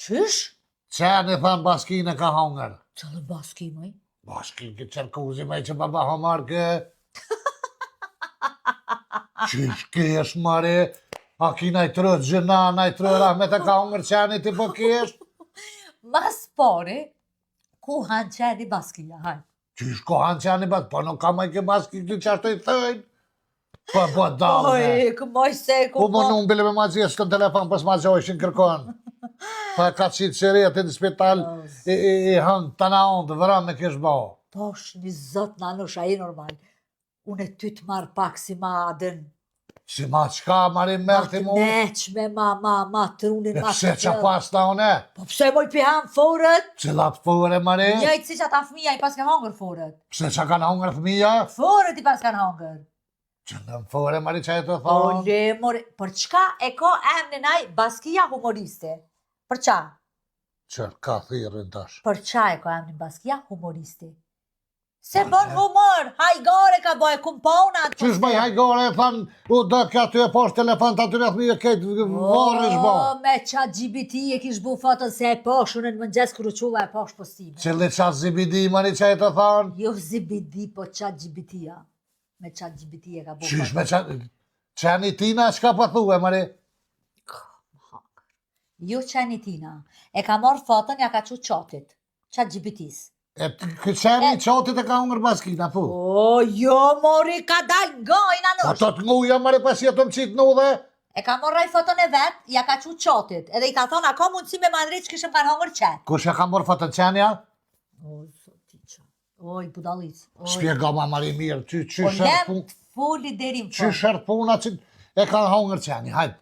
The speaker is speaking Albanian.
Qysh? Qeni thanë baskin e ka hongër. Qëllë baski, moj? Baskin ke qërkuzi me që baba homar ke. Qysh kesh mare? A ki najtrë gjëna, najtrë rahmet e ka hongër qeni ti po kesh? Mas pare, ku hanë qeni baskia, hajtë. Qysh ko hanë qeni baskin? Po nuk ka me ke baskin të qashtu i thëjnë. Po dalë. Oj, këmoj se, Po më nuk bile me ma gjithë shkën telefon pas ma gjojshin kërkon. Pa ka qitë qërijet në spital i hëngë të na onë të vëra me kesh bao. Posh një zot në anush, a i normal. Unë e ty të marë pak si ma adën. Si ma qka marim mërti mu? Neqme, ma trunin, ma Pse qa pas ta une? Po pse moj piham forët? Cila të fore mare? Njëjtë si që ata fëmija i pas ka hongër forët. Pse qa kanë hongër fëmija? Forët i pas kanë hongër. Që në fore mare qa e të O thonë? le, more, për qka e ka emnin aj baskia humoriste? Për qa? Qërë ka thirin tash. Për qa e ka emnin baskia humoriste? Se bën humor, hajgare ka bëj, kumpona atë. Qysh bëj hajgore e thanë, u dhe ka ty e poshtë telefon të atyre thmije kejtë varësh bo. Me qa GBT e kish bu fotën se e poshë, unë në mëngjes kërë qulla e poshë postime. Qëllë qa zibidi mari qa e të thonë? Jo ZBD, po qa GBT-a. Me qa GBT e ka bu Qysh fotën. me qeni tina qka pa thue mari? Jo qeni tina, e ka marrë fotën ja ka qu qatit. Qa GBT-s. E qeni qatit e ka hongër baskina, pu. O, jo, mori, ka dal ngojna Po nësh. të të nguja mari pas jetë më qitë në dhe? E ka marrë fotën e vetë, ja ka qu qatit. Edhe i ka thonë, a ka mundësi me mandri që kishëm kanë hongër qenë. Kush e ka morë fotën qenja? O, zoti qa. Oj, budalic. Shpjega ma mari mirë, që Po shërë lem pun, të foli deri më që shërë puna që e ka hongër qenja, hajtë.